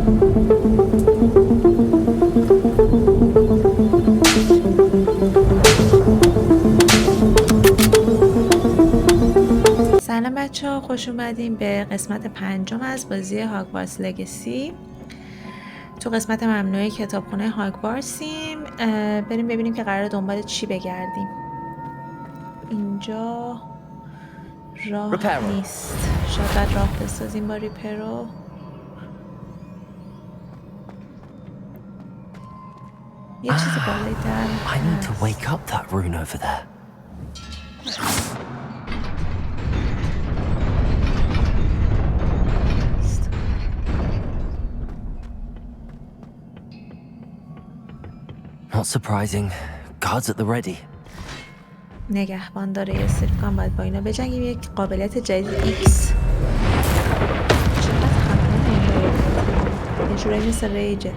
سلام بچه ها، خوش اومدیم به قسمت 5 از بازی هاگوارتز لگسی. تو قسمت ممنوعه کتابخونه هاگوارتسیم. بریم ببینیم که قراره دنبال چی بگردیم. اینجا راه نیست، شاید بعد راه بسازیم با ریپرو. یه چیزی بالای در I need to wake up that rune over there. Not surprising. Guards at the ready. نگهبان داره یه سری کام، باید با اینا بجنگیم. یک قابلیت جدید ایکس. چقدر خفنه این یه جورایی مثل ریجه.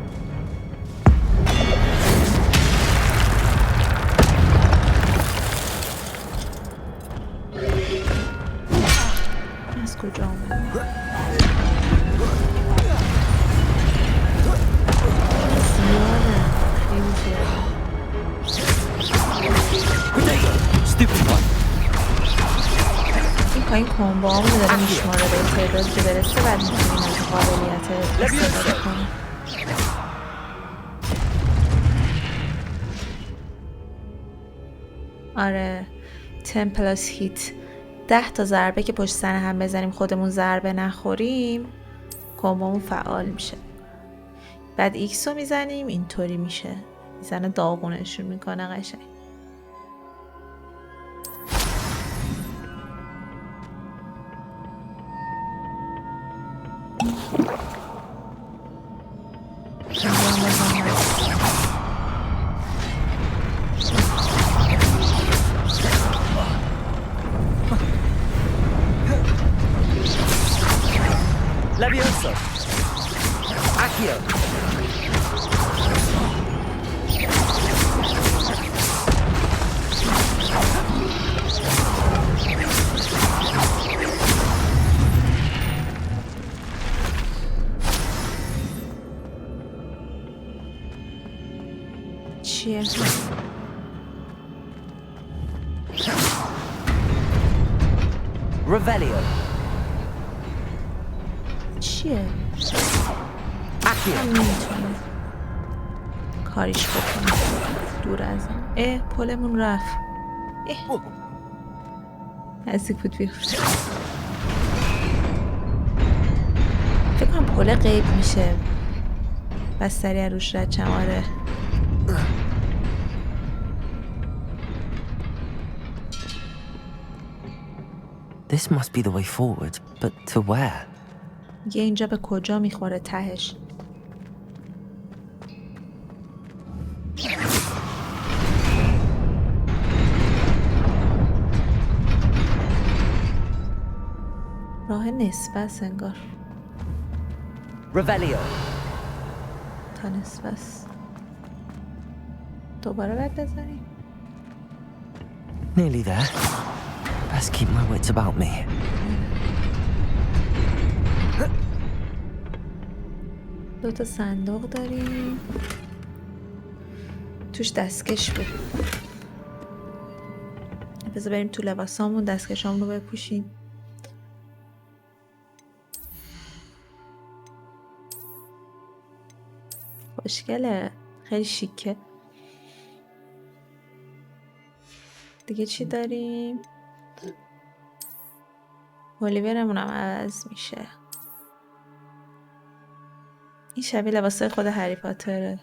از کجا اومد؟ زیاده، خیلی زیاده. این پایین کمبو همون داره میشماره به تعدادی که برسه، بعد میتونیم از قابلیت استفاده کنیم. آره 10 پلاس هیت، 10 تا ضربه که پشت سر هم بزنیم خودمون ضربه نخوریم کمبومون فعال میشه. بعد ایکس رو میزنیم اینطوری میشه، میزنه داغونشون میکنه قشنگ. چیه؟ Revelio. چیه؟ من نمیتونم کاریش بکنم دور از این. پلمون رفت. نزدیک بود بیفته. فکر کنم پل غیب میشه بس سریع روش رد چماره. This must be the way forward, but to where? یه اینجا به کجا میخوره تهش؟ راه نصفه است انگار. Revelio. تا نصفه است. دوباره باید بزنیم. Nearly there. Best keep my wits about me. دو تا صندوق داریم توش دستکش بود. بذار بریم تو لباسامون دستکشامون رو بپوشیم. خوشگله، خیلی شیکه. دیگه چی داریم؟ اولیورمون هم عوض میشه. این شبیه لباسای خود هری پاتره.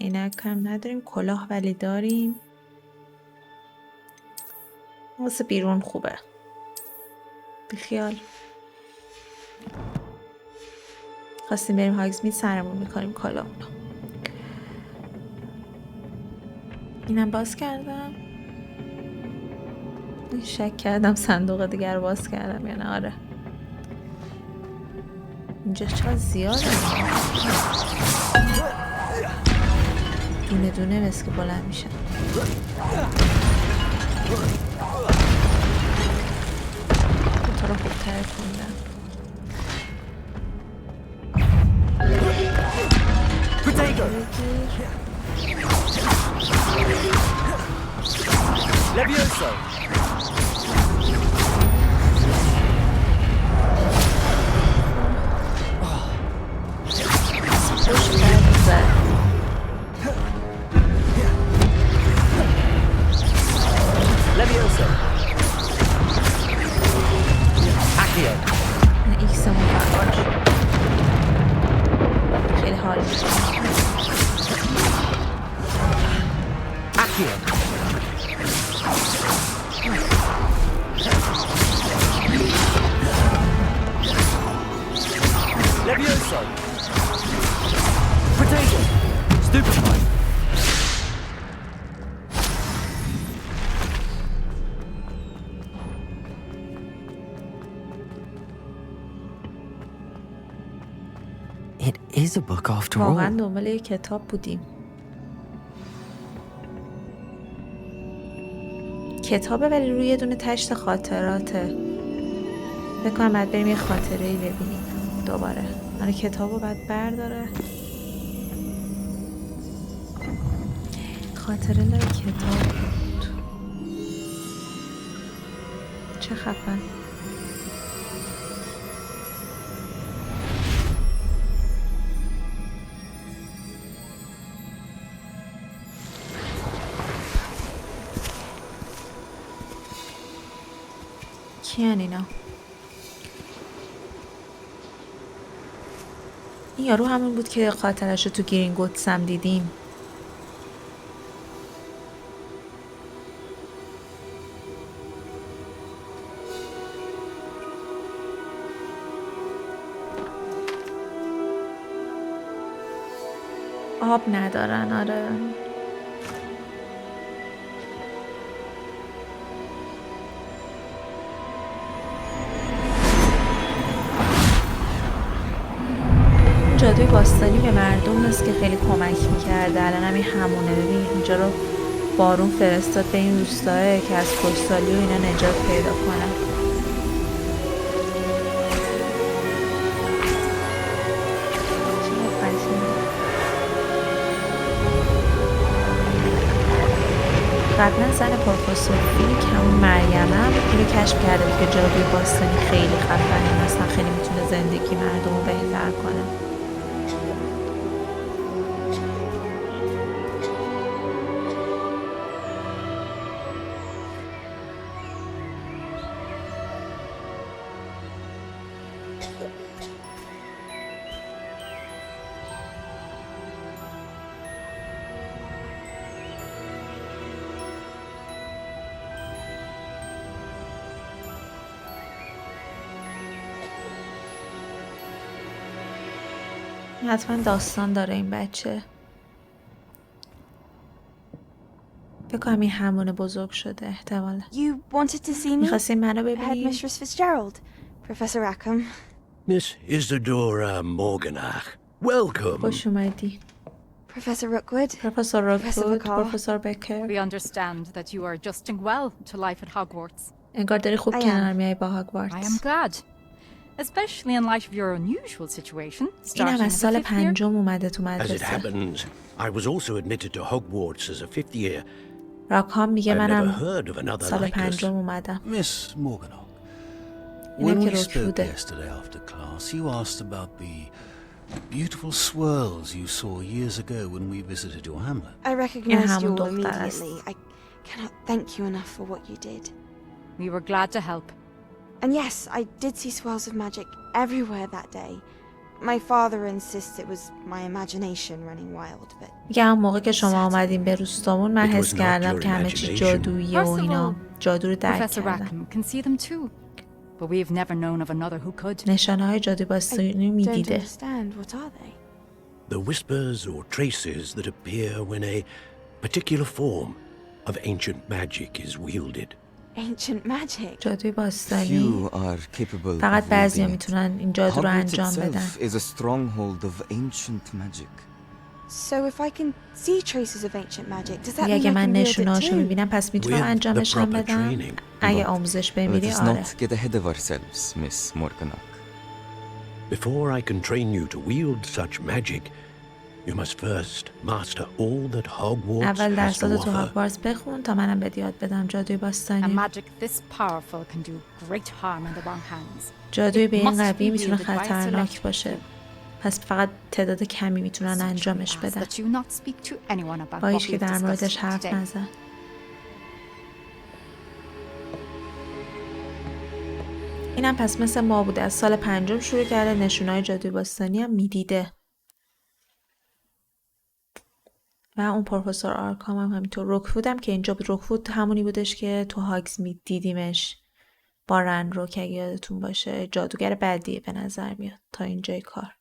عینک هم نداریم، کلاه ولی داریم. واسه بیرون خوبه. بیخیال. خواستیم بریم هاگزمید سرمون میکنیم کلاهمونو. اینم باز کردم. شک کردم صندوق دیگر رو باز کردم یا نه. آره اینجا چقدر زیاده. دونه دونه مثل که بلند میشن. تو رو خوب تعریف خوندم. Protego! Levioso! Levioso! Accio! ایکس مون فعال شد. خیلی حال میده. Accio! Levioso! Protego! Stupefy! It is a book after all. واقعا دنبال یه کتاب بودیم. کتابه ولی روی یه دونه تشت خاطراته. فکر کنم باید بریم یه خاطره‌ای ببینیم دوباره. آره کتابو باید برداره. خاطره لای کتاب بود. چه خفن. کیان اینا؟ این یارو همون بود که خاطرش رو تو گرینگوتس هم دیدیم. آب ندارن. آره جادوی باستانی به مردم هست که خیلی کمک میکرده. الان هم این همونه. ببین اینجا رو بارون فرستاد به این روستاه که از خوشسالی و اینا نجات پیدا کنن. قبلا زن پروفسور که همون مریم هم اینو کشف کرده بود که جادوی باستانی خیلی خفنه، مثلا خیلی میتونه زندگی مردم رو بهتر کنه. حتما داستان داره این بچه. فکر کنم این همونه بزرگ شده احتمالا. You wanted to see me? میخواستی منو ببینی؟ Headmistress Fitzgerald, Professor Rackham. Miss Isadora Morganach, welcome. خوش اومدی. Professor Rookwood. پروفسور روکوود، Bacall. پروفسور بکر. We understand that you are adjusting well to life at Hogwarts. انگار داری خوب I am. کنار میای با I am هاگوارتز. glad, especially in light of your unusual situation. اینم Starting از as a سال fifth year. پنجم اومده تو As it مدرسه. happens, I was also admitted to Hogwarts as a fifth year. راکام میگه I've never منم heard of another سال like us. پنجم اومدم. Miss Morganach, اینم when که we spoke روکوده. yesterday after class, you asked about the beautiful swirls you saw years ago when we visited your hamlet. I recognized you همون all دختر است. immediately. I cannot thank you enough for what you did. We were glad to help. And yes, I did see swirls of magic everywhere that day. My father insists it was my imagination running wild, but میگه همون موقع که شما آمدین به روستامون من It was حس not کردم your که همه چی imagination. جادویی و First of اینا all, جادو رو درک Professor کردم. Rackham can see them too, but we have never known of another who could. نشانه های جادوی باستانی don't میدیده. understand. What are they? The whispers or traces that appear when a particular form of ancient magic is wielded. Ancient magic. جادوی باستانی Few are capable فقط of بعضیا wielding it. میتونن این جادو رو Hogwarts انجام بدن. itself is a stronghold of ancient magic. So if I can see traces of ancient magic, does that میگه mean اگه I من can wield it نشونهاشو too? میبینم پس میتونم With the انجامش هم proper بدم. training. اگه But آموزش Let بمیری us آره. not get ahead of ourselves, Miss Morganach. Before I can train you to wield such magic, You must first master all that Hogwarts اول has to درسات تو offer. هاگوارتز بخون تا منم بهت یاد بدم جادوی A باستانی. magic this powerful can do great harm in the wrong hands. جادوی به It این must قوی be میتونه wielded by a خطرناک select باشه. few. پس فقط تعداد کمی میتونن Such انجامش we ask بدن. that you not speak to anyone about با what هیچ که we've در موردش discussed حرف today. نزن. اینم پس مثل ما بوده، از سال پنجم شروع کرده، نشونای جادوی باستانی هم میدیده. و اون پروفسور آرکام هم همینطور. روکفود هم که اینجا بود، روکفود همونی بودش که تو هاگز دیدیمش با رن رو، که اگه یادتون باشه جادوگر بدیه به نظر میاد تا اینجای کار.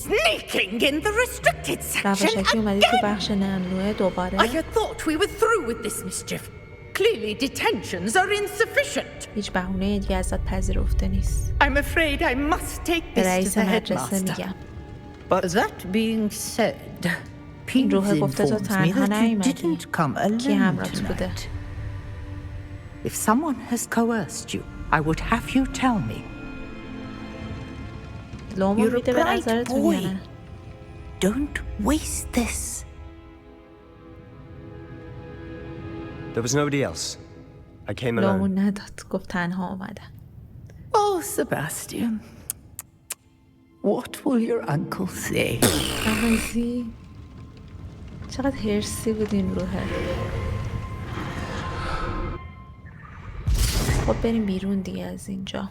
Sneaking in the restricted section رواشکی اومدی تو again! بخش ممنوعه I دوباره. had thought we were through with this mischief. Clearly detentions are insufficient. هیچ بهونه دیگه ازت پذیرفته نیست. I'm afraid I must take به this to رئیس the مدرسه headmaster. میگم. But that being said, این Peeves روح گفته تو informs me تنها that you نیومدی. didn't come کی alone همراهت بوده؟ tonight. If someone has coerced you, I would have you tell me. لومو You're a میده به bright نظرتون یا boy. نه؟ Don't waste this. There was nobody else. I came لومو alone. نداد، گفت تنها اومدم. Oh, Sebastian. What will your uncle say? بازی چقدر هرسی بود این روحه. خب بریم بیرون دیگه از اینجا.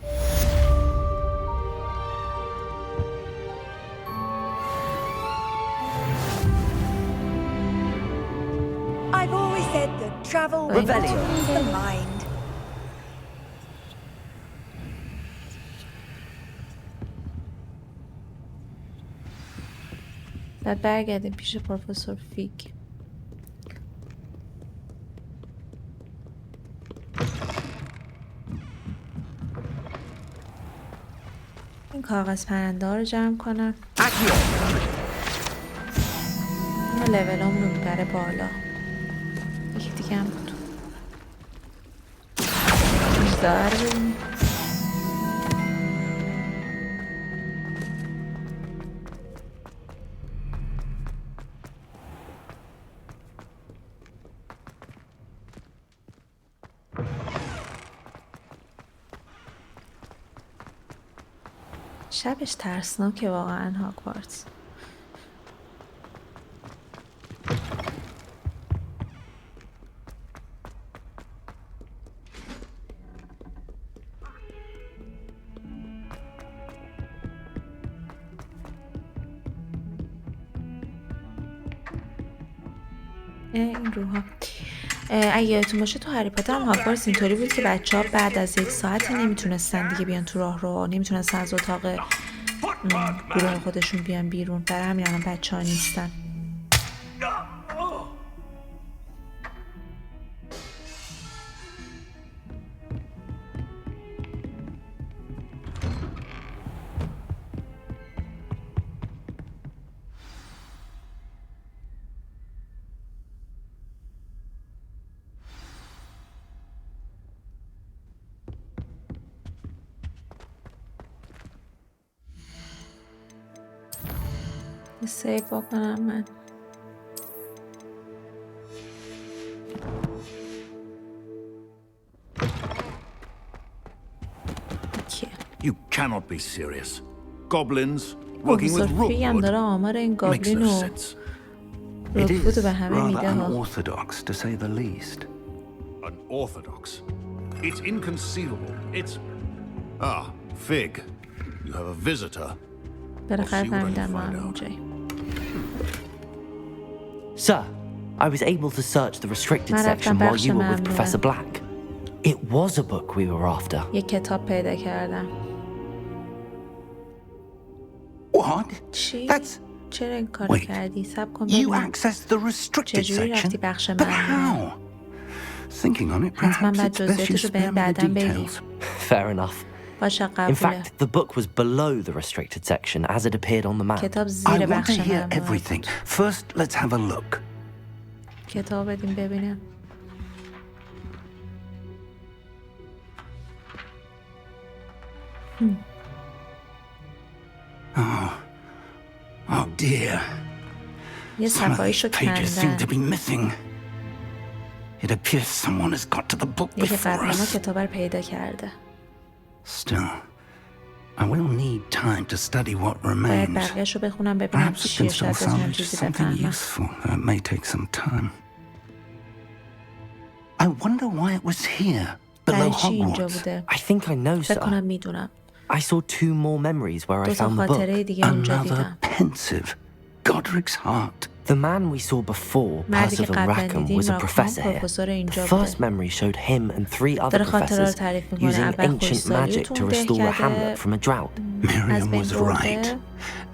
I've always said that travel broadens the mind. بعد برگردیم پیش پروفسور فیگ. این کاغذ پرنده ها رو جمع کنم. این لیول همون رو میبره بالا. یکی دیگه هم بود. بیشتر بریم. شبش ترسناکه واقعا هاگوارتز. این روها اگه یادتون باشه تو هری پاتر هم هاگوارتز اینطوری بود که بچه‌ها بعد از 1 ساعتی نمیتونستن دیگه بیان تو راه رو، نمیتونستن از اتاق گروه خودشون بیان بیرون. برای همین الان بچه‌ها نیستن. سیو بکنم من. You cannot be serious. Goblins working پروفسور with فیگ هم داره آمار این Makes گابلین no و sense. روکفود رو به همه میده ها. unorthodox, to say the least. Unorthodox. It's inconceivable. It's... Ah, Fig. You have a visitor. بالاخره I'll see what I can فهمیدم ما find هم out. اونجایی. Sir, I was able to search the restricted من section رفتم while بخش you were with ممنوعه. Professor Black. It was a book we were after. یه کتاب پیدا کردم. What? چی؟ That's... چرا این کار Wait. کردی؟ سب کن You ببینم. accessed the restricted چجوری رفتی section? بخش But ممنوعه؟ how? Thinking on it, حتما perhaps باید it's best you جزئیاتش رو spare بهم me the بعدم بگی. details. Fair enough. باشه In قبوله. fact, the book was below the restricted section as it appeared on the map. کتاب I زیر want to بخش hear ممنوعات. everything. First, let's have a look. کتاب بدیم ببینم. Oh dear. یه Some of صفایشو these pages seem to کندن. be missing. It appears someone has got to the book یکی before قبل ما us. کتاب رو پیدا کرده. Still, I will need time to study what باید remains. بقیه‌شو بخونم ببینم Perhaps it چیه، can still شاید بتونم salvage چیزی something بفهمم. useful. It may take some time. I wonder why it was here, below برای چی اینجا Hogwarts. بوده؟ I think I know, فکر کنم sir. میدونم. I saw 2 more memories where I دو تا found the خاطره book. دیگه اونجا Another دیدم. pensive, Godric's heart. The man we saw before, مردی که Percival قبلا Rackham, دیدیم was a راکام professor here. پروفسور The اینجا بوده. first memory showed him and 3 other داره خاطره رو professors تعریف میکنه. using اول ancient خوشسالی magic to تو restore a دهکده hamlet from a drought. از Miriam بین was برده. right.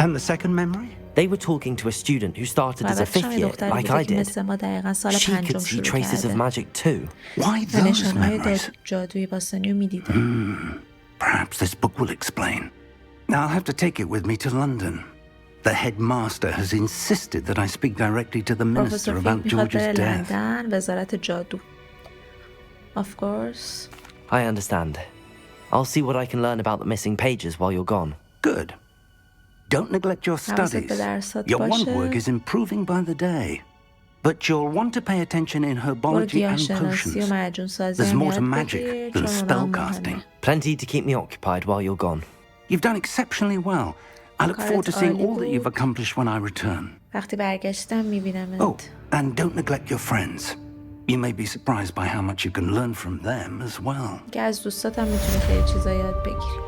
And the second memory? They were talking to a student who started و as a بعدش هم 5th یه year, دختری like بوده I که did. مثل ما دقیقا سال She پنجم could see شروع traces of کرده. magic too. Why و those نشانهای memories? جادوی باستانی رو میدیده. Perhaps this book will explain. I'll have to take it with me to London. The headmaster has insisted that I speak directly to the minister پروفسور فیک about میخواد George's بره death. لندن وزارت جادو. Of course. I understand. I'll see what I can learn about the missing pages while you're gone. Good. Don't neglect your حواست به studies. درسات Your باشه. wand work is improving by the day. But you'll want to pay attention in برو herbology and گیاهشناسی و potions. معجون سازی There's هم more to یاد magic بگیر than چون اونا spellcasting. مهمه. Plenty to keep me occupied while you're gone. You've done exceptionally well. I look forward to seeing all that you've accomplished when I return. وقتی برگشتم میبینمت. Oh, and don't neglect your friends. You may be surprised by how much you can learn from them as well. که از دوستاتم میتونی خیلی چیزا یاد بگیری.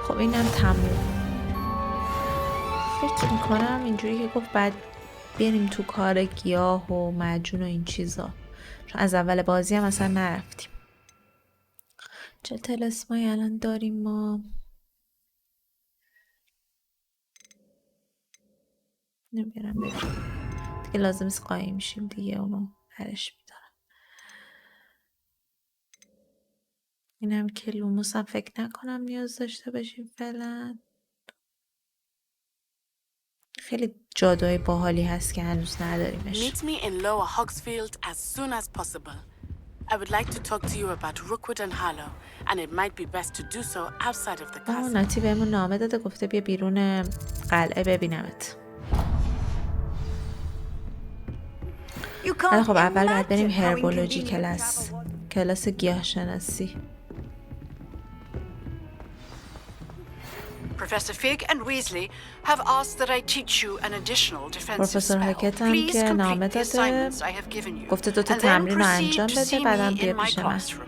خب اینم تموم. فکر میکنم اینجوری که گفت بعد بریم تو کار گیاه و معجون و این چیزا، چون از اول بازی هم اصلا نرفتیم. چه طلسمایی الان داریم ما؟ نمیرم بریم دیگه، لازم است قایم شیم دیگه، اونو برش میدارم. اینم که لوموس هم فکر نکنم نیاز داشته باشیم فعلا. خیلی جادوی باحالی هست که هنوز نداریمش. Meet me in Lower Hogsfield as soon as possible. I would like to talk to you about Rookwood and Harlow, and it might be best to do so outside of the castle. ناتی بهمون نامه داده، گفته بیا بیرون قلعه ببینمت. خب اول باید بریم هربولوژی کلاس گیاهشناسی. Professor Fig and Weasley have asked that I teach you an additional defensive پروفسور spell. هکت هم Please که نامه complete the داده، assignments I have given you, گفته 2 تا and then تمرین رو proceed انجام to بده see بعدم me بیا in my پیش من. classroom.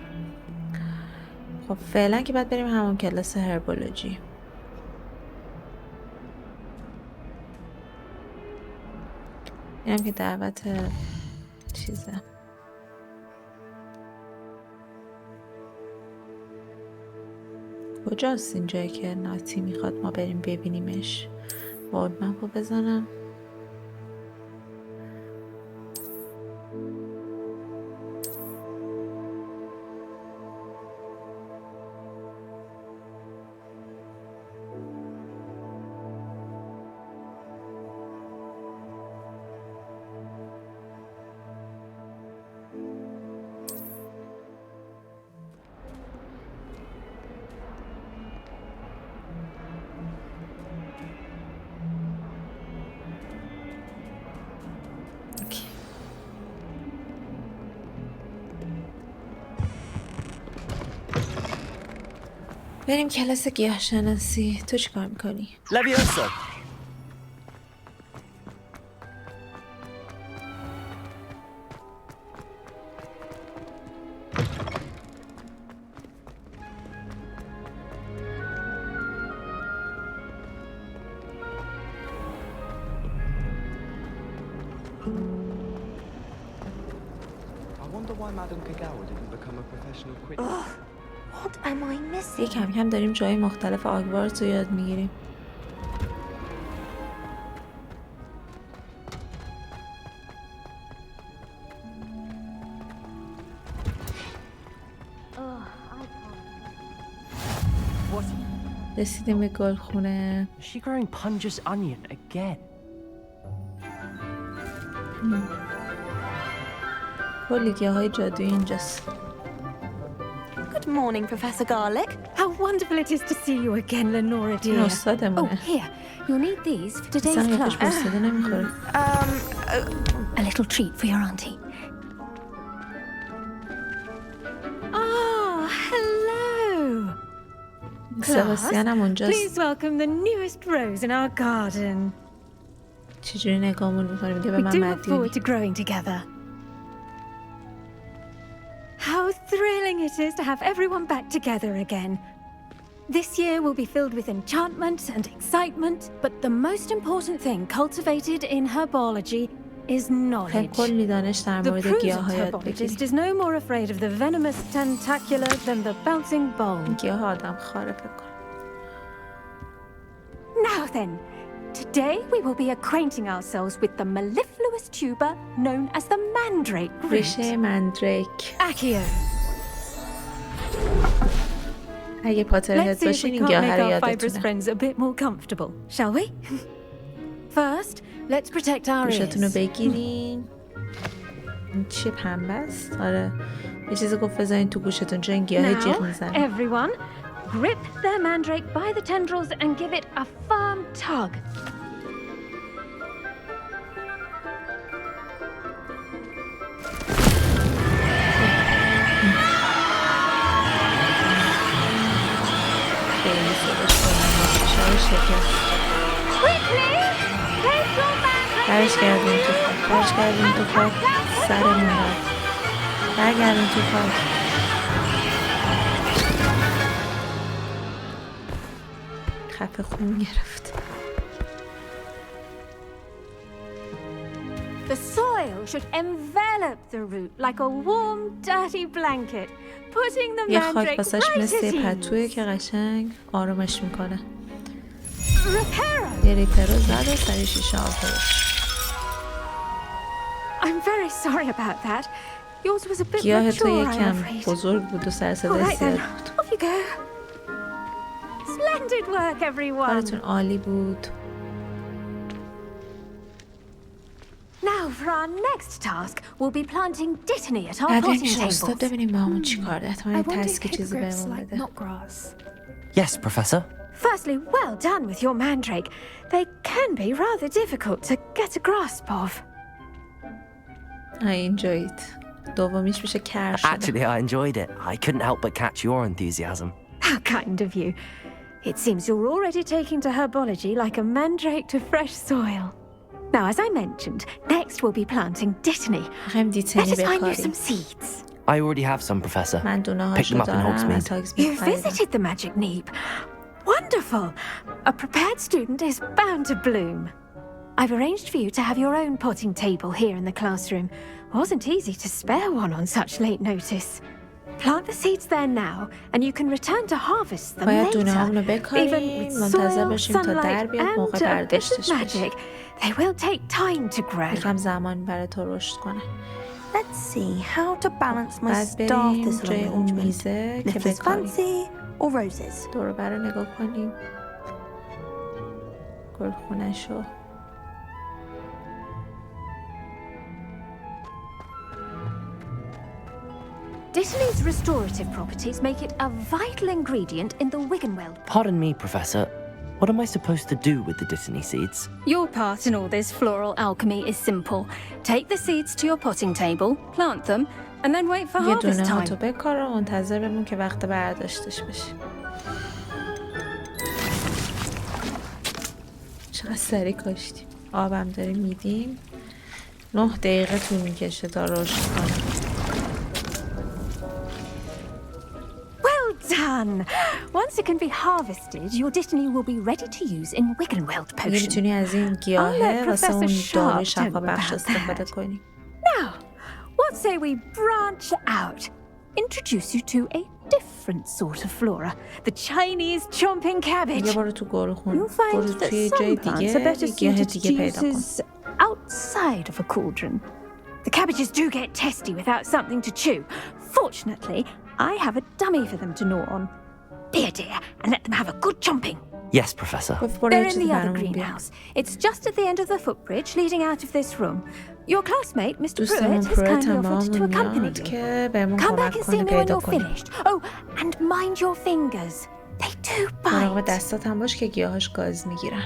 خب فعلا که باید بریم همون کلاس هربولوژی. اینم که دعوت چیزه. کجاست این جایی که ناتی میخواد ما بریم ببینیمش؟ ورد مپو بزنم. بریم کلاس گیاهشناسی. تو چی کار میکنی؟ Leviosa! What am I missing? یه کم کم داریم جای مختلف هاگوارتز رو یاد میگیریم. رسیدیم به گلخونه. Is she growing Punja's onion again? کلی گیاهای جادویی اینجاست. Good morning, Professor Garlick. How wonderful it is to see you again, Lenora dear. این استادمونه. Oh, here. You'll need these for today's اصلا class. یکش بستده نمیخوره. A little treat for your auntie. Oh, hello. سباستیان هم اونجاست. Please welcome the newest rose in our garden. چجوری نگامون میکنه میگه به We من do look مدیونی. forward to growing together. How thrilling it is to have everyone back together again. This year will be filled with enchantment and excitement, but the most important thing cultivated in herbology is knowledge. کلی دانش در The مورد prudent گیاها یاد herbologist بگیری. is no more afraid of the venomous tentacular than the bouncing bulb. گیاه آدم خاره فکر کنم. Now then, today we will be acquainting ourselves with the mellifluous tuber known as the mandrake root. ریشه مندریک. Accio. اگه پاتر Let's هد see if باشین we این can't گیاه make رو our fibrous یادتونه. friends a bit more comfortable, shall we? First, let's protect our گوشتون رو ears. بگیرین. این چیه پنبه است؟ آره. یه چیزی گفت بذارین تو گوشتون چون این گیاه جیغ Now, میزنه. everyone, grip their mandrake by the tendrils and give it a firm tug. خیلی صداش بلند شیشه شکست. Quickly, place your mandrake. برش گردون تو خاک. برش گردون تو خاک. سرمون رفت. برگردون تو خاک. خفه خون گرفت. The soil should envelop the root like a warm, dirty blanket, putting the یه خاک mandrake واسش right مثل at یه ease. پتویه که قشنگ آرومش میکنه. Reparo. یه ریپر رو زد و سری شیشه آب داشت. I'm very sorry about that. Yours was a bit گیاه تو mature, I'm یکم afraid. بزرگ بود و سر All صدای right زیاد then, بود. off you go. Splendid work, everyone. کارتون عالی بود. Now for our next task, we'll be planting dittany at our بعد potting میشه استاد tables. ببینیم با همون چی کار ده. I احتمالاً wonder if تسکی چیزی hippogriffs بهمون like بده. not grass. Yes, Professor. Firstly, well done with your mandrake. They can be rather difficult to get a grasp of. I enjoyed. دومیش میشه کر شده. Actually, I enjoyed it. I couldn't help but catch your enthusiasm. How kind of you. It seems you're already taking to herbology like a mandrake to fresh soil. Now, as I mentioned, next we'll be planting dittany. میخوایم Let دیتنی us find you بکاریم. some seeds. I already have some, Professor. من دونه Pick them هاشو up in دارم از Hogsmeade. هاگزمید You خریدم. visited the magic neep. Wonderful. A prepared student is bound to bloom. I've arranged for you to have your own potting table here in the classroom. Wasn't easy to spare one on such late notice. Plant the seeds there now, and you can return to harvest them باید later. دونه هامونو Even بکاریم with منتظر soil, باشیم تا در sunlight, بیاد موقع and a bit of برداشتش بشه. magic. They will take time to grow. یکم زمان برای تو رشد کنه. Let's see how to balance my بعد star بریم thistle جای اون arrangement. میزه که Lift is بکاریم. fancy or roses? دور برای نگاه کنیم. گلخونه‌شو. Dittany's restorative properties make it a vital ingredient in the Wiggenweld. Pardon me, Professor. What am I supposed to do with the dittany seeds? Your part in all this floral alchemy is simple. Take the seeds to your potting table, plant them, and then wait for یه harvest دونه ها time. تو بکار و منتظر بمون که وقت برداشتش بشه. چقدر سریع کاشتیم. آبم داریم میدیم. 9 دقیقه طول میکشه تا رشد کنه. Well done! Once it can be harvested, your dittany will be ready to use in Wiggenweld دیگه potion. میتونی از این I'll گیاهه let واسه اون Professor داروی Sharp شفا tell you بخش about استفاده that. کنیم. Now, what say we branch out? Introduce you to a different sort of flora. The Chinese chomping cabbage. یه برو تو گلخون. You'll find برو that توی some جای plants are دیگه better یه گیاه suited to دیگه پیدا کن. uses outside of a cauldron. The cabbages do get testy without something to chew. Fortunately, I have a dummy for them to gnaw on. here, dear, and let them have a good chomping. Yes, Professor. They're in the other greenhouse. It's just at the end of the footbridge leading out of this room. Your classmate, Mr. Pruitt, has kindly offered to accompany you. Come back and see me when you're finished. Oh, and mind your fingers. They do bite. دستات هم باش که گیاهاش گاز میگیرن.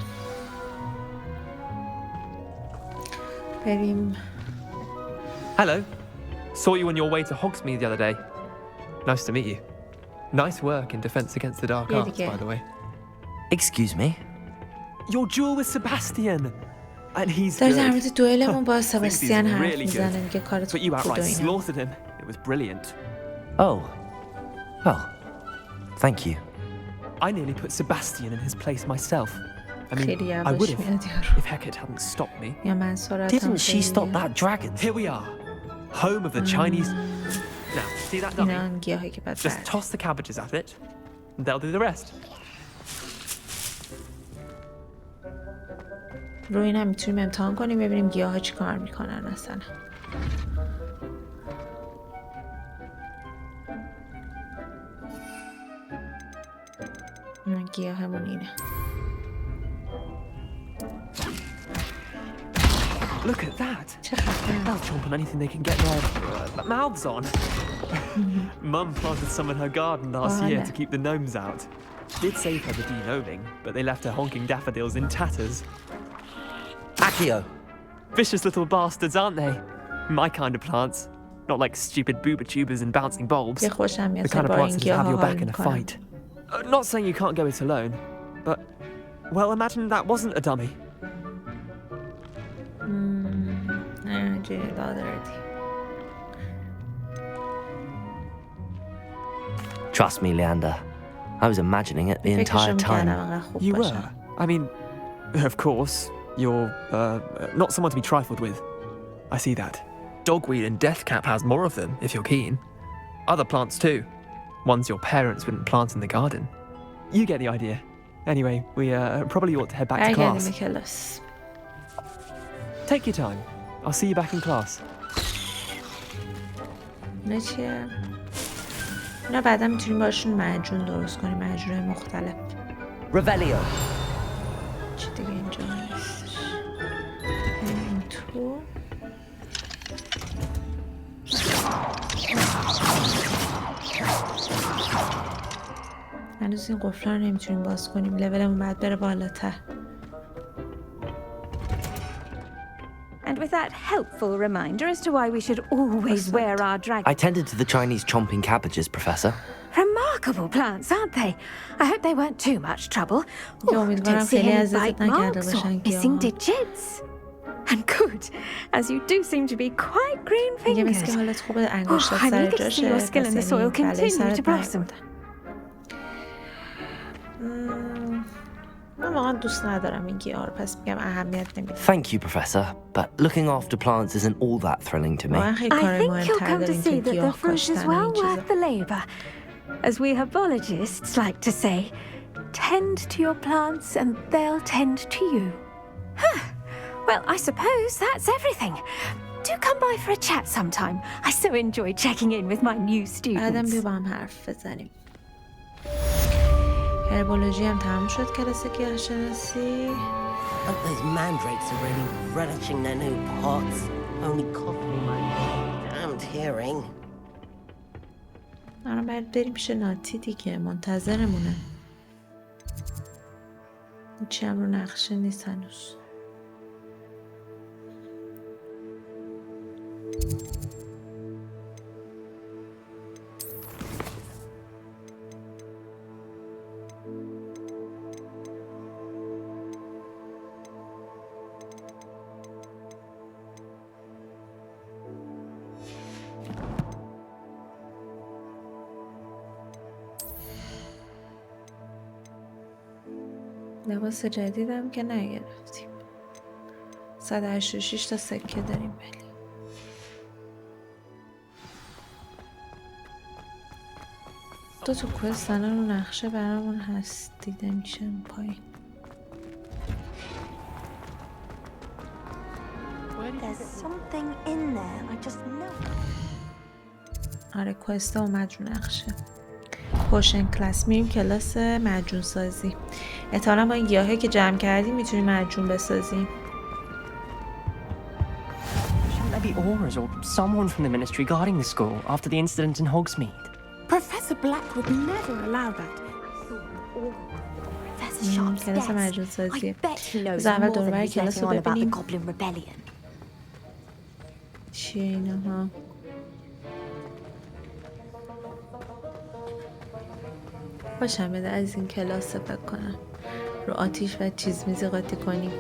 بریم. Hello. Saw you on your way to Hogsmeade the other day. Nice to meet you. Nice work in Defense Against the Dark Arts, by the way. Excuse me? Your duel with Sebastian. And he's در good. مورد دوئلمون با Thinks he's سباستیان حرف really میزنه good. میگه کارت But you خوب outright و اینا. slaughtered him. It was brilliant. Oh. Well, thank you. I nearly put Sebastian in his place myself. I mean, خیلی I would یواش have میاد یارو. if Hecate hadn't stopped me. یا من سرعتم Didn't she stop that dragon? Here we are. Home of the Chinese. Now, see that dummy? اینا هم گیاهایی که بعد Just toss the cabbages at it. And they'll do the rest. روی این هم میتونیم امتحان کنیم ببینیم گیاه ها چی کار میکنن اصلا. گیاه همون اینه. Look at that. They'll chomp on anything they can get their mouths on. Mum planted some in her garden last year to keep the gnomes out. Did save her the de-gnoming, but they left her honking daffodils in tatters. Accio! Vicious little bastards, aren't they? My kind of plants. Not like stupid booba tubers and bouncing bulbs. The kind of plants that have your back in a fight. Not saying you can't go it alone, but, well, imagine that wasn't a dummy. Trust me, Leander. I was imagining it the entire time. You were? I mean, of course, you're not someone to be trifled with. I see that. Dogweed and deathcap has more of them, if you're keen. Other plants too. Ones your parents wouldn't plant in the garden. You get the idea. Anyway, we probably ought to head back to class. Take your time. I'll see you back in class. نه چیه؟ اینا بعدا میتونیم باشون معجون درست کنیم، معجون‌های مختلف. Revelio. چی دیگه اینجا نیستش. این تو. هنوز این قفل رو نمیتونیم باز کنیم، لولمون باید بره بالاتر. And with that helpful reminder as to why we should always wear our drag. I tended to the Chinese chomping cabbages, Professor. Remarkable plants, aren't they? I hope they weren't too much trouble. امیدوارم خیلی اذیتت نکرده باشن missing digits. And good, as you do seem to be quite green میگه fingered. مثل که حالت خوبه انگشتات سر جاشه، your skill in the soil continue to blossom. من واقعا دوست ندارم این گیاه رو، پس میگم اهمیت نمیدم. Thank you, Professor, but looking after plants isn't all that thrilling to me. I think you'll come to see that the fruit is well worth the labor. As we herbologists like to say, tend to your plants and they'll tend to you. Well, I suppose that's everything. Do come by for a chat sometime. I so enjoy checking in with my new students. بعدم بیا با هم حرف بزنیم. هربولوژی هم تمام شد، کلاس گیاهشناسی. Hope those mandrakes are really relishing their new pots. Only coughing my damned hearing. الان باید بریم پیش ناتی دیگه، منتظرمونه. هیچی هم رو نقشه نیست هنوز. لباس جدیدم که نگرفتیم. 186 تا سکه داریم ولی. دو تا کوست الان رو نقشه برامون هست، دیده میشه پایین. There's something in there. I just know. آره کوست اومد رو نقشه. پوشن کلاس میریم کلاس معجون سازی. احتمالاً با این گیاهایی که جمع کردیم میتونیم معجون بسازیم. Shouldn't there be aurors or someone from the ministry guarding the school after the incident in Hogsmeade? Professor Black would never allow that. Professor Sharp's کلاس معجون desk. سازی. I bet he knows بذار اول more than دوربر he's کلاس letting رو on about the ببینیم. Goblin Rebellion. چیه اینها؟ باشم بده از این کلاس فکر کنم رو آتیش و چیز میزی قاطی کنیم.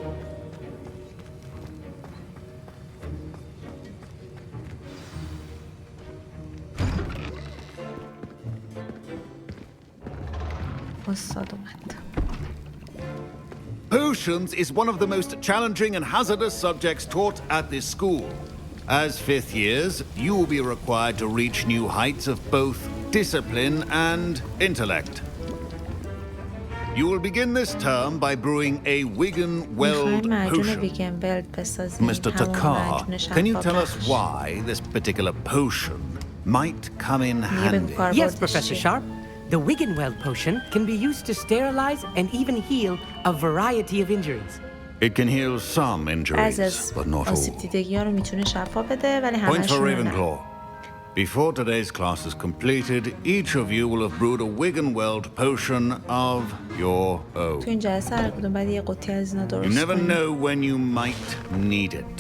استاد اومد. Potions is one of the most challenging and hazardous subjects taught at this school. As fifth years, you will be required to reach new heights of both discipline and intellect. You will begin this term by brewing a Wigan-Weld potion. Mr. Takar, can you tell us why this particular potion might come in handy? Yes, Professor Sharp. The Wigan-Weld potion can be used to sterilize and even heal a variety of injuries. It can heal some injuries, but not all. Points for Ravenclaw. Before today's class is completed, each of you will have brewed a Wigan-Weld potion of your own. You never know when you might need it.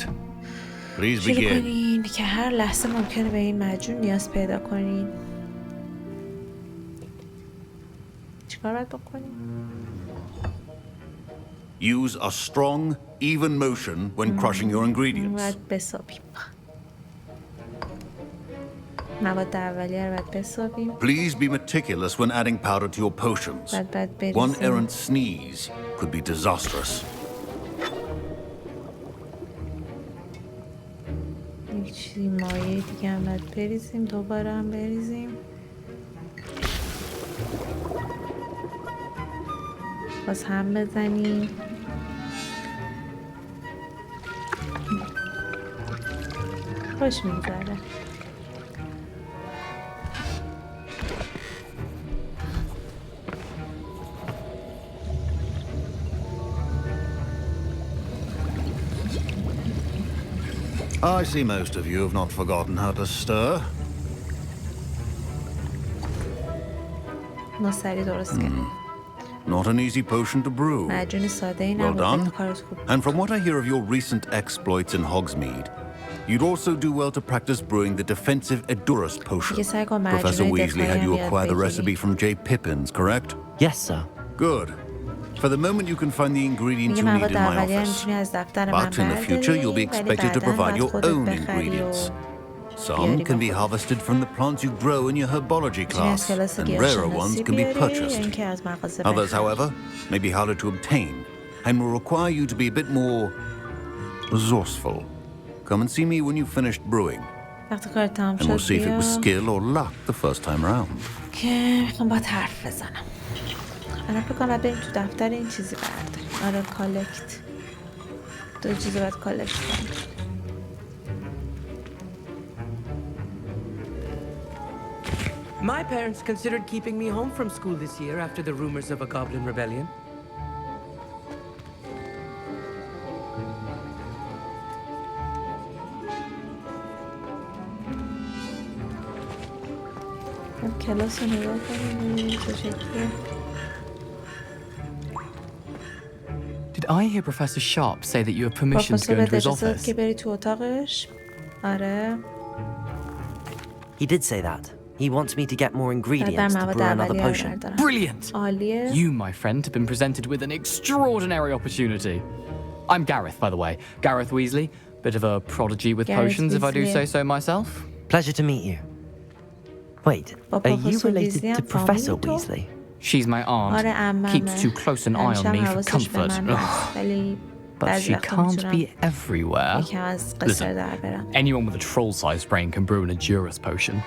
Please begin. که هر لحظه ممکنه به این معجون نیاز پیدا کنین. چیکار باید بکنیم؟ Use a strong, even motion when crushing your ingredients. باید بسابیم. مواد اولیه رو باید بسابیم. Please be meticulous when adding powder to your potions. One errant sneeze could be disastrous. یک چیزی مایه دیگه هم باید بریزیم. دوباره هم بریزیم. باز هم بزنیم. خوش میگذره. I see most of you have not forgotten how to stir. ما سریع درست کردیم. Not an easy potion to brew. معجون ساده ای Well نبود. done. کارت خوب. And from what I hear of your recent exploits in Hogsmeade, you'd also do well to practice brewing the defensive Edurus potion. Professor Weasley had you acquire the recipe from J. Pippin's, correct? Yes, sir. Good. For the moment, you can find the ingredients you need in my office. But in the future, you'll be expected to provide your own ingredients. Some can be harvested from the plants you grow in your herbology class, and rarer ones can be purchased. Others, however, may be harder to obtain, and will require you to be a bit more resourceful. Come and see me when you've finished brewing, and we'll see if it was skill or luck the first time round. که میخوام باید حرف بزنم. الان فکر کنم بریم تو دفتر این چیزی برداریم. آره کالکت. دو چیزی باید کالکت کنیم. My parents considered keeping me home from school this year after the rumors of a goblin rebellion. کلاس رو نگاه کنیم چه شکلیه. Did I hear Professor Sharp say that you have permission to go into his office? که بری تو اتاقش. آره. He did say that. He wants me to get more ingredients to brew another potion. Brilliant! You, my friend, have been presented with an extraordinary opportunity. I'm Gareth, by the way. Gareth Weasley. Bit of a prodigy with potions, if I do say so myself. Pleasure to meet you. Wait, are you related to Professor Weasley? She's my aunt. Keeps too close an eye on me for comfort. But she can't be everywhere. Listen, anyone with a troll-sized brain can brew an Edurus potion.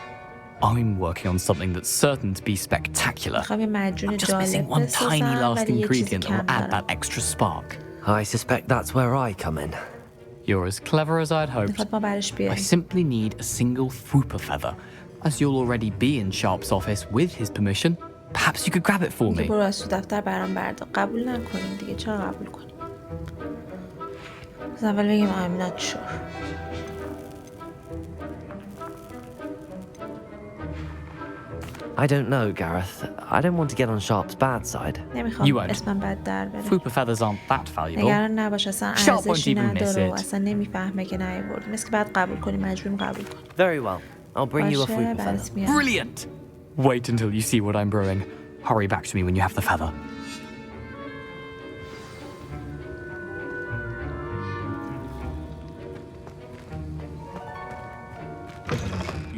I'm working on something that's certain to be spectacular. I'm just missing one tiny last ingredient that will add that extra spark. I suspect that's where I come in. You're as clever as I'd hoped. I simply need a single Fwooper feather. As you'll already be in Sharp's office with his permission, Perhaps you could grab it for me. برو از تو دفتر برام بردار. قبول نکنیم دیگه. چرا قبول کنیم؟ از اول بگیم I'm not sure. I don't know, Gareth. I don't want to get on Sharp's bad side. نمیخوام اسمم بد در بره. Fupa feathers aren't that valuable. نگران نباش اصلا ارزشی نداره و اصلا نمیفهمه که نیاوردی. مثل که بعد قبول کنی مجبوریم قبول کنی. Very well. I'll bring you a Fupa feather. Brilliant! Wait until you see what I'm brewing. Hurry back to me when you have the feather.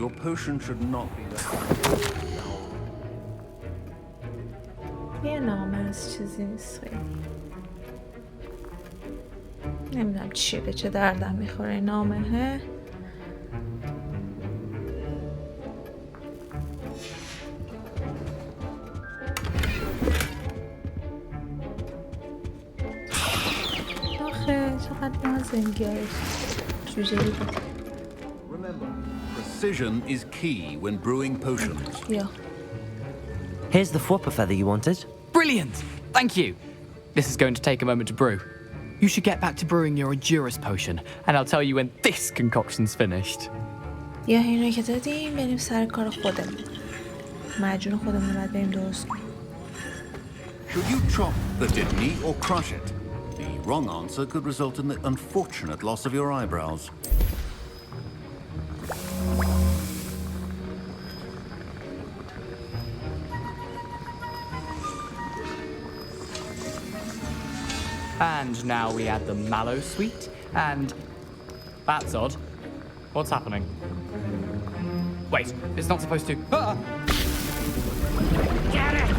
Your potion should not be left. یه نامه از چیزی نیست خیلی. نمیدونم چیه به چه دردم میخوره این نامه. آخه چقدر نازنگیش جوجه بود. Precision is key when brewing potions. Yeah. Here's the Fupa feather you wanted. Brilliant! Thank you. This is going to take a moment to brew. You should get back to brewing your Endurus potion, and I'll tell you when this concoction's finished. یا اینو که دادیم بریم سر کار خودمون. معجون خودمون رو باید بریم درست کنیم. Should you chop the kidney or crush it? The wrong answer could result in the unfortunate loss of your eyebrows. And now we add the mallow sweet, and that's odd. What's happening? Wait, it's not supposed to. Ah! Get it!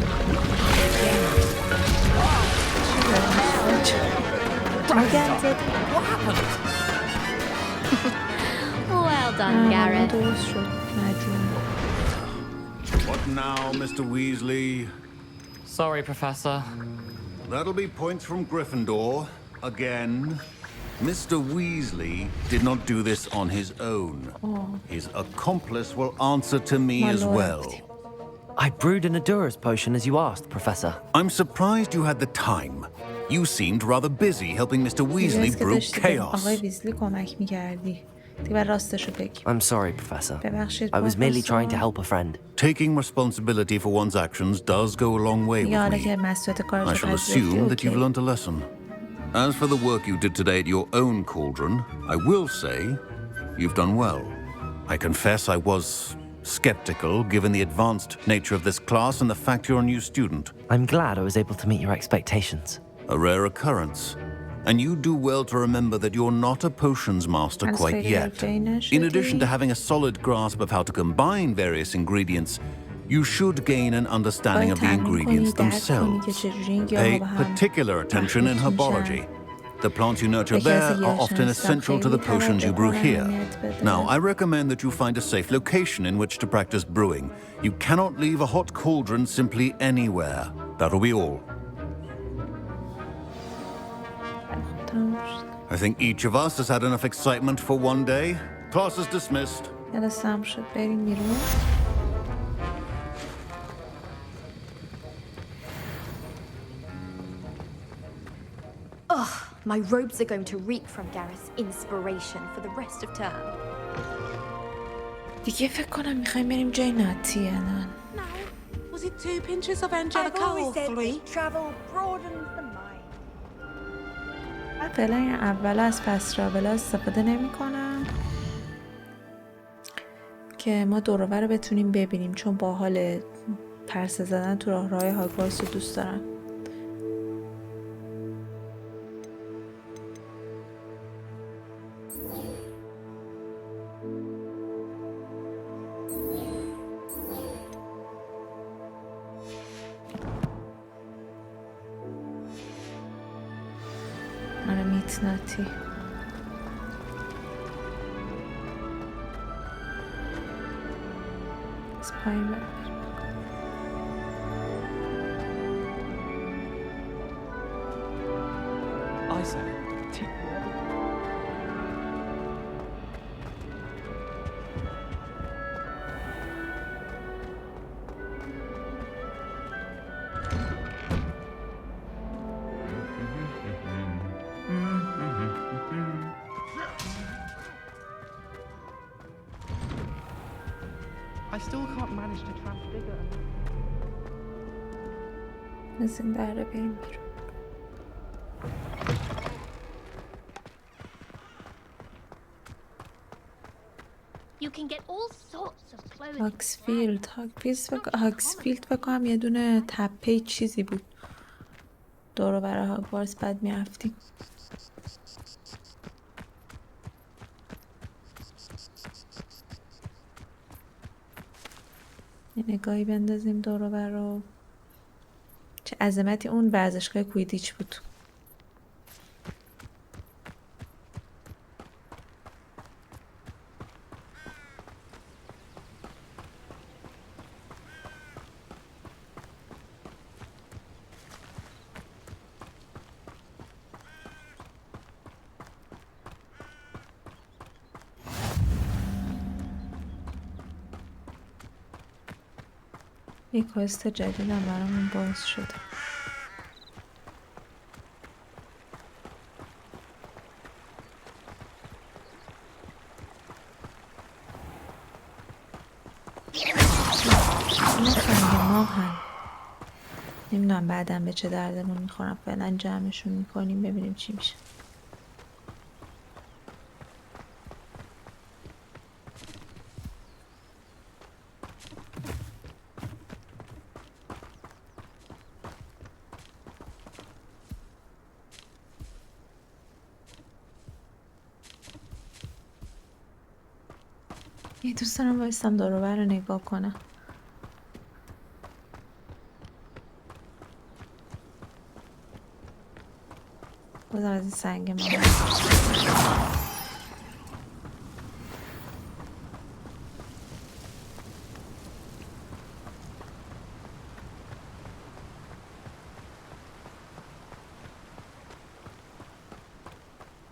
What happened? Well done, Gareth. What now, Mr. Weasley? Sorry, Professor. That'll be points from Gryffindor. Again. Mr. Weasley did not do this on his own. His accomplice will answer to me as well. I brewed an Endurus potion as you asked, Professor. I'm surprised you had the time. You seemed rather busy helping Mr. Weasley brew chaos. I'm sorry, Professor. I was merely trying to help a friend. Taking responsibility for one's actions does go a long way with me. I shall assume that you've learnt a lesson. As for the work you did today at your own cauldron, I will say you've done well. I confess I was skeptical given the advanced nature of this class and the fact you're a new student. I'm glad I was able to meet your expectations. A rare occurrence. And you do well to remember that you're not a potions master quite yet. In addition to having a solid grasp of how to combine various ingredients, you should gain an understanding of the ingredients themselves. Pay particular attention in herbology. The plants you nurture there are often essential to the potions you brew here. Now, I recommend that you find a safe location in which to practice brewing. You cannot leave a hot cauldron simply anywhere. That'll be all. I think each of us has had enough excitement for one day. Class is dismissed. Ugh, my robes are going to reek from Gareth's inspiration for the rest of term. دیگه فکر کنم میخوایم بریم جای ناتی الان. Was it 2 pinches of Angelica or 3? Travel broadens the mind. من فعلا این اول از فست تراول استفاده نمی کنم که ما دور رو بتونیم ببینیم، چون باحال پرسه زدن تو راههای هاگوارتس رو دوست دارم. ناتی از پایین برم. I still can't manage to transfigure. از این دره بریم بیرون. You can get all sorts of clothing. هاگسفیلد بکنم یه دونه تپه چیزی بود دور و برای هاگوارتز بعد میرفتیم. یه نگاهی بندازیم دور و برا. چه عظمتی اون ورزشگاه کویدیچ بود. یک کوست جدیدم برامون باز شده. نمیدونم بعدم به چه دردمون میخورم. فعلا جمعشون میکنیم ببینیم چی میشه. یه دوست دارم بایستم دور و بر رو نگاه کنم. بازم از این سنگ ما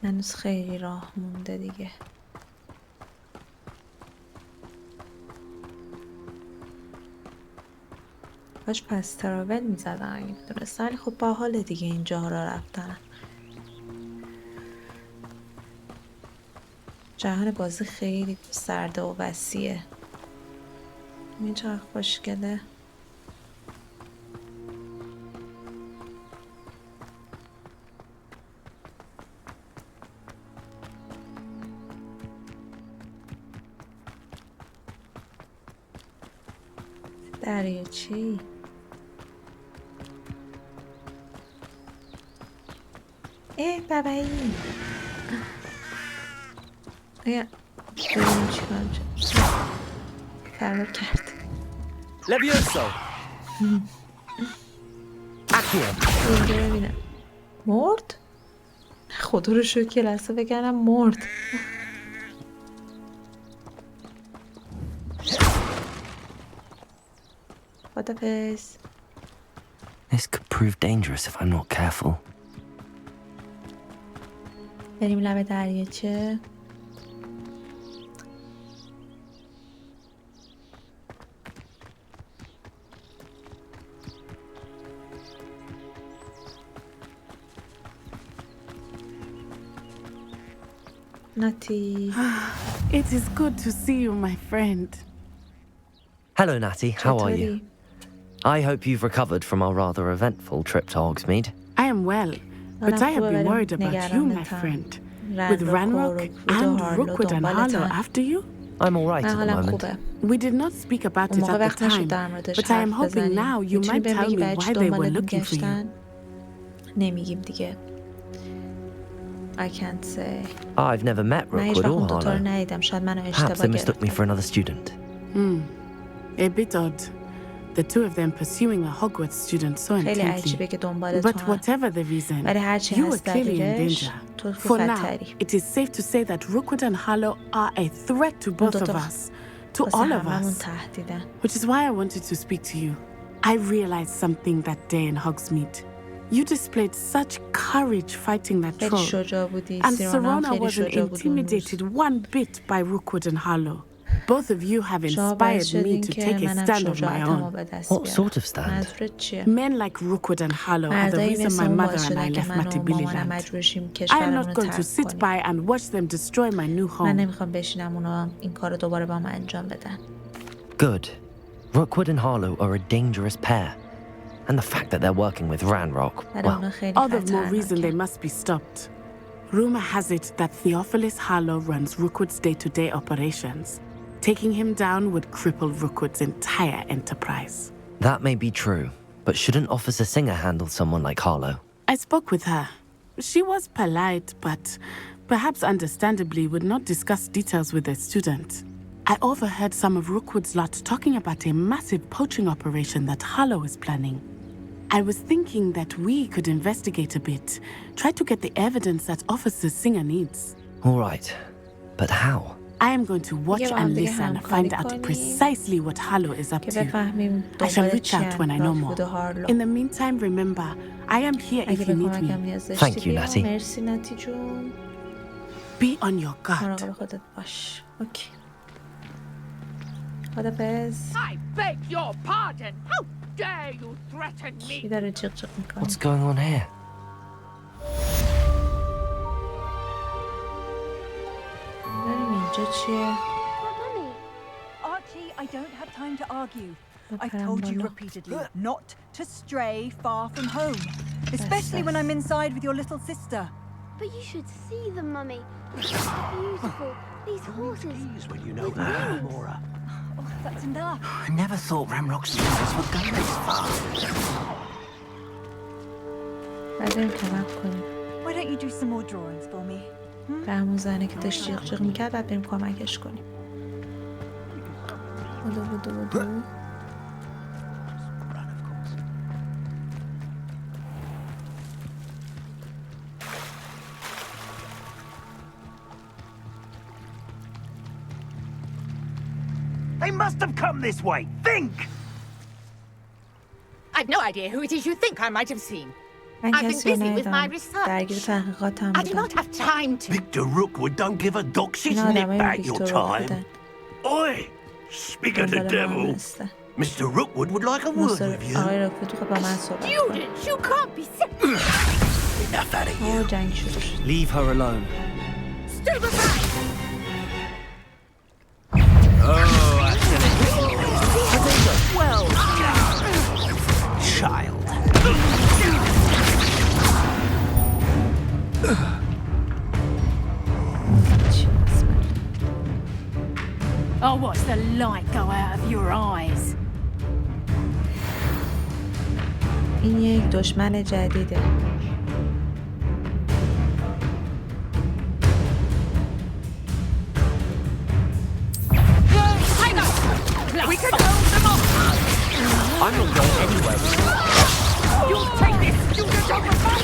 هنوز خیلی راه مونده دیگه. باش پس تراول میزدن اگه میدونستن. ولی خب باحاله دیگه اینجا را رفتن. جهان بازی خیلی سرده و وسیعه. این چقدر خوشگله. دریاچه‌ای. بابایی. ببینیم چیکار میشه. فرار کرد. لبیوسو. اینجا ببینم. مرد؟ خدا رو شکر که لحظه بگرم مرد. خدافظ. This could prove dangerous if I'm not careful. بریم لب دریاچه. Natty. It is good to see you, my friend. Hello, Natty. How are you? I hope you've recovered from our rather eventful trip to Hogsmeade. I am well, but I have been worried about you, my friend. With Ranrock and Rookwood and Harlow after you? I'm all right at the moment. We did not speak about it at the time, but I am hoping now you might tell me why they were looking for you. نمیگیم دیگه. I can't say. I've never met Rookwood or Harlow. Perhaps they mistook me for another student. A bit odd. The two of them pursuing a Hogwarts student so intently. But whatever the reason, you were clearly in danger. For now, it is safe to say that Rookwood and Harlow are a threat to both of us, to all of us. Which is why I wanted to speak to you. I realized something that day in Hogsmeade. You displayed such courage fighting that troll, and Serona wasn't intimidated one bit by Rookwood and Harlow. Both of you have inspired me to take a stand of my own. What sort of stand? Men like Rookwood and Harlow are the reason my mother and I left Matibililand. I am not going to sit by and watch them destroy my new home. Good. Rookwood and Harlow are a dangerous pair. And the fact that they're working with Ranrock, well... all the more reason they must be stopped. Rumor has it that Theophilus Harlow runs Rookwood's day-to-day operations. Taking him down would cripple Rookwood's entire enterprise. That may be true, but shouldn't Officer Singer handle someone like Harlow? I spoke with her. She was polite, but perhaps understandably would not discuss details with a student. I overheard some of Rookwood's lot talking about a massive poaching operation that Harlow is planning. I was thinking that we could investigate a bit, try to get the evidence that Officer Singer needs. All right, but how? I am going to watch and listen, find out precisely what Harlow is up to. I shall reach out when I know more. In the meantime, remember, I am here if you need me. Thank you, Natty. Be on your guard. I beg your pardon. How dare you threaten me? What's going on here? Mummy! Archie, I don't have time to argue. I've told you repeatedly not to stray far from home. Especially when I'm inside with your little sister. But you should see them, Mummy. They're so beautiful. These horses. When you know that, Mora. Oh, that's enough. I never thought Ramrock's sisters would go this far. Why don't you do some more drawings for me? به همون زنه که داشت جیغ جیغ میکرد باید بریم کمکش کنیم. بودو. They must have come this way. Think! I've no idea who it is you think I might have seen. من کسی رو ندیدم. درگیر تحقیقاتم بودم. I do not have time to. Victor Rookwood don't give a doxy's nip back your time. Oi! Speak of the devil. Mr. Rookwood would like a word with you. آقای روکوود خب با من صحبت کنه. Students, you can't be sick. Enough out of you. جنگ شروع شد. Leave her alone. Stupefy! Oh, absolutely. Well, child. Oh, watch the light go out of your eyes. این یک دشمن جدیده. We can hold them off. I'm not going anywhere. You'll take this student on the back.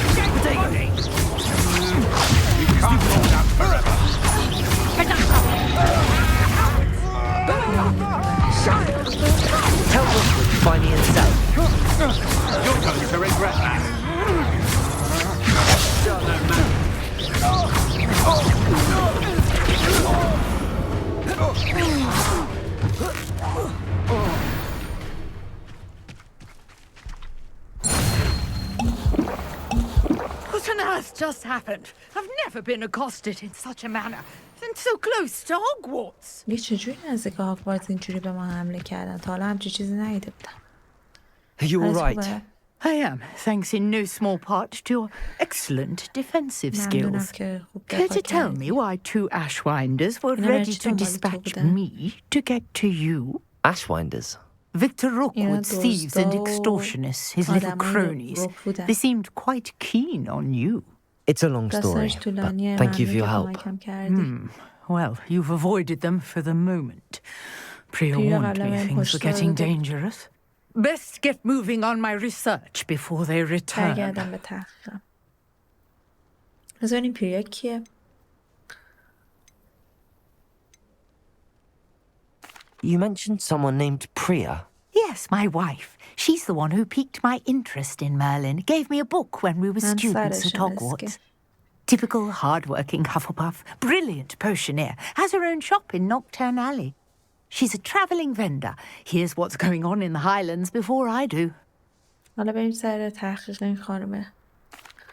We can't hold out forever. Tell Rookwood to find me himself. You're going to regret that. What on earth just happened? I've never been accosted in such a manner. And so close to Hogwarts. یه چجوری نزدیک هاگوارتز اینجوری به ما حمله کردن؟ تا حالا همچین چیزی ندیده بودم. Are you all right? I am, thanks in no small part to your excellent defensive skills. Care to tell me why two Ashwinders were ready to dispatch me to get to you? Ashwinders? Victor Rookwood's thieves and extortionists, his little cronies. They seemed quite keen on you. It's a long story, but thank you for your help. Well, you've avoided them for the moment. Priya warned me things were getting dangerous. Best get moving on my research before they return. برگردم به تحقیقم. بذاریم پریا کیه؟ You mentioned someone named Priya. Yes, my wife. She's the one who piqued my interest in Merlin. Gave me a book when we were students at Hogwarts. Typical hard-working Hufflepuff. Brilliant potioneer. Has her own shop in Knockturn Alley. She's a travelling vendor. Here's what's going on in the Highlands before I do. حالا بریم سر تحقیق این خانمه.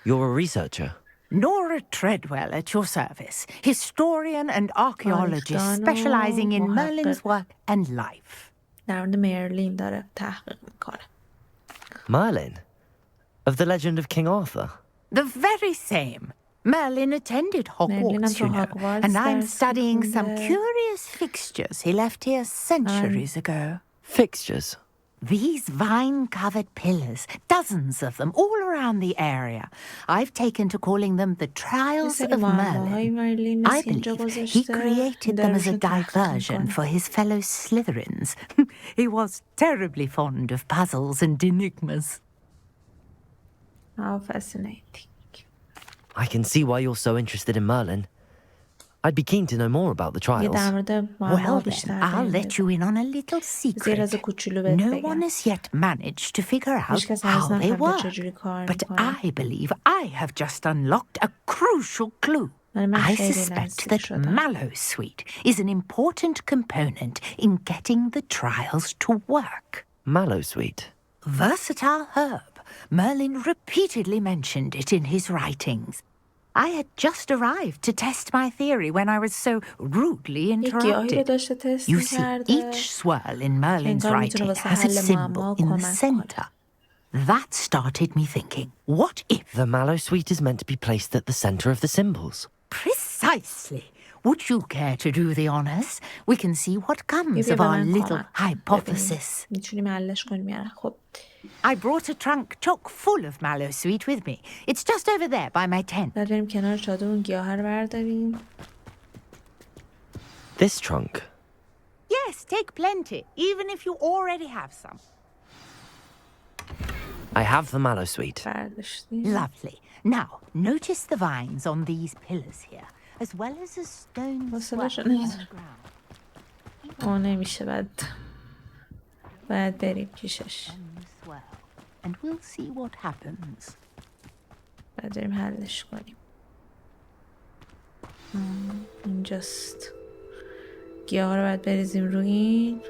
You're a researcher? Nora Treadwell at your service. Historian and archaeologist specializing in Merlin's work and life. در مورد مرلین داره تحقیق میکنه. Merlin? Of the legend of King Arthur? The very same. Merlin attended Hogwarts, you know, and I'm studying some curious fixtures he left here centuries ago. Fixtures? These vine-covered pillars, dozens of them, all around the area. I've taken to calling them the Trials of Merlin. I believe he created them as a diversion for his fellow Slytherins. He was terribly fond of puzzles and enigmas. How fascinating. I can see why you're so interested in Merlin. I'd be keen to know more about the trials. Well then, I'll let you in on a little secret. No one has yet managed to figure out how they work. But I believe I have just unlocked a crucial clue. I suspect that Mallowsweet is an important component in getting the trials to work. Mallowsweet? Versatile herb. Merlin repeatedly mentioned it in his writings. I had just arrived to test my theory when I was so rudely interrupted. You see, each swirl in Merlin's writing has a symbol in the center. That started me thinking, what if... The Mallowsweet is meant to be placed at the center of the symbols. Precisely. Would you care to do the honors? We can see what comes of our little hypothesis. I brought a trunk chock full of Mallowsweet with me. It's just over there by my tent. This trunk? Yes, take plenty, even if you already have some. I have the Mallowsweet. Lovely. Now, notice the vines on these pillars here, as well as a stone swell on the ground. نمیشه بعد بریم پیشش. And we'll see what happens. بعد بریم حلش کنیم. اینجاست. گیاه ها رو باید بریزیم روی این.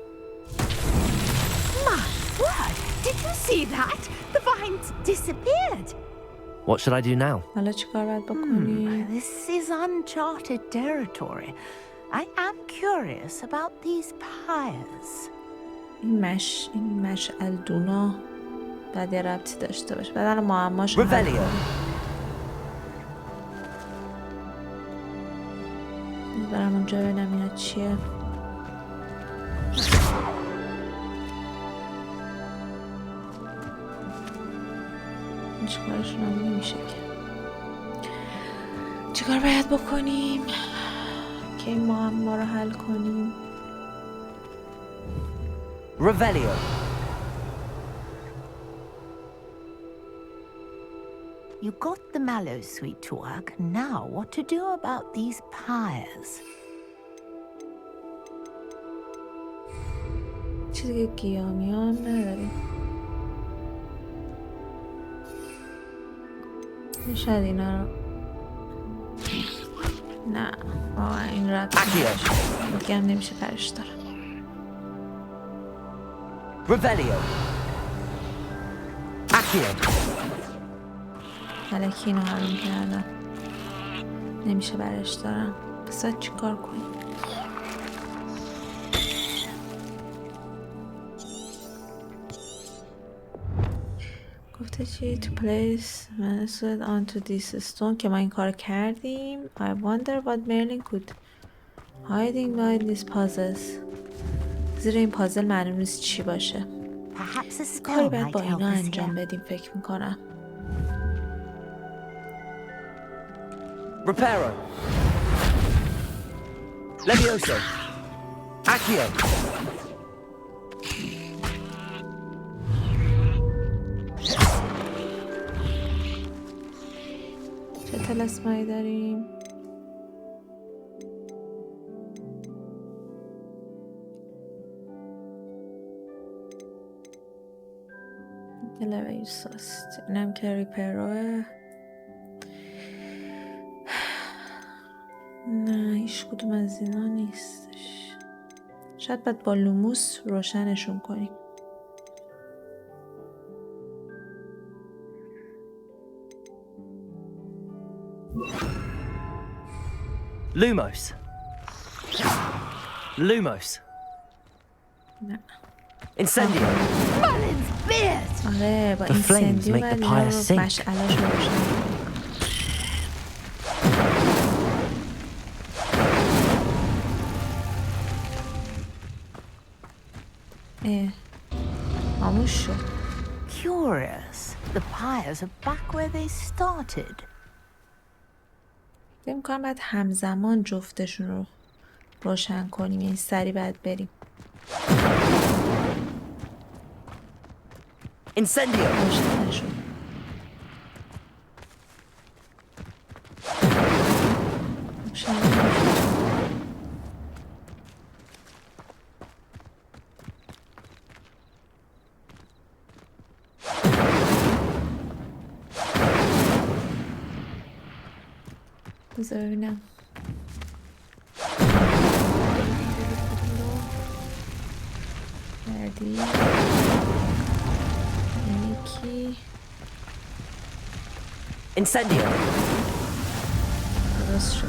My word! Did you see that? The vines disappeared. What should I do now? حالا چیکار باید بکنیم؟ This is uncharted territory. I am curious about these pyres. این مشعل دونا بعد یه ربطی داشته باشه. بعد الان معماش حل کنیم. برم اونجا ببینم اینا چیه. چیکارشون هم نمیشه که. چیکار باید بکنیم که این معما رو حل کنیم؟ Revelio. You got the Mallowsweet to work. Now, what to do about these pyres? چیزی که گیامی هم نداریم. شاید اینا رو نه این ربط دیگه هم نمیشه پرش دارم. Revelio. Accio. الکی اینو حرم کردم. نمیشه برش دارم. پس باید چی کار کنیم؟ گفته چی؟ To place Mallowsweet onto this stone که ما این کار کردیم. I wonder what Merlin could hiding behind these puzzles. زیر این پازل معلوم نیست چی باشه. کاری باید با اینا انجام بدیم فکر میکنم. Reparo. Levioso. Accio. چه طلسمایی داریم؟ لویوساست. اینم که ریپروه. نه هیچ کدوم از اینا نیستش. شاید باید با لوموس روشنشون کنیم. Lumos. Lumos. نه Incendio. Merlin's beard! آره با اینسندیو ولی مشعله‌اش روشن. خاموش شد. Curious. The pyres are back where they started. فکر می‌کنم باید همزمان جفتشون رو روشن کنیم. این سری باید بریم. Incendio. روشن نشد. روشن نشد. بذار ببینم. بعدی یکی Incendio. درست شد.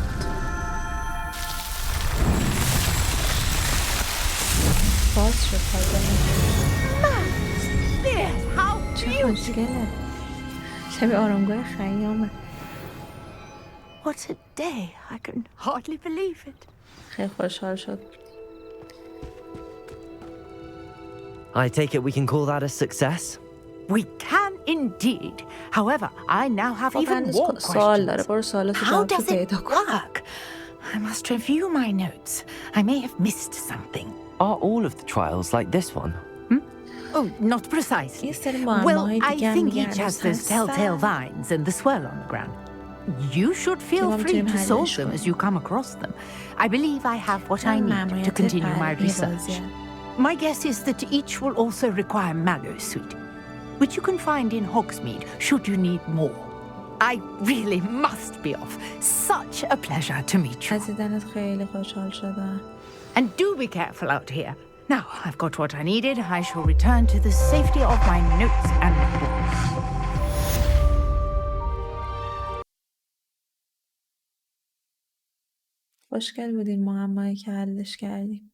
باز شد چه خوشگله. شبیه آرامگاه خیامه. What a day. I can hardly believe it. خیلی خوشحال شد. I take it we can call that a success? We can indeed. However, I now have even more questions. How does it work? I must review my notes. I may have missed something. Are all of the trials like this one? Oh, not precisely. Well, I think each has those telltale vines and the swirl on the ground. You should feel free to solve them as you come across them. I believe I have what I need to continue my research. My guess is that each will also require mallow sweet, which you can find in Hogsmeade should you need more. I really must be off. Such a pleasure to meet you. And do be careful out here. Now I've got what I needed. I shall return to the safety of my notes and books. خوشگل بود این معمایی که حلش کردیم.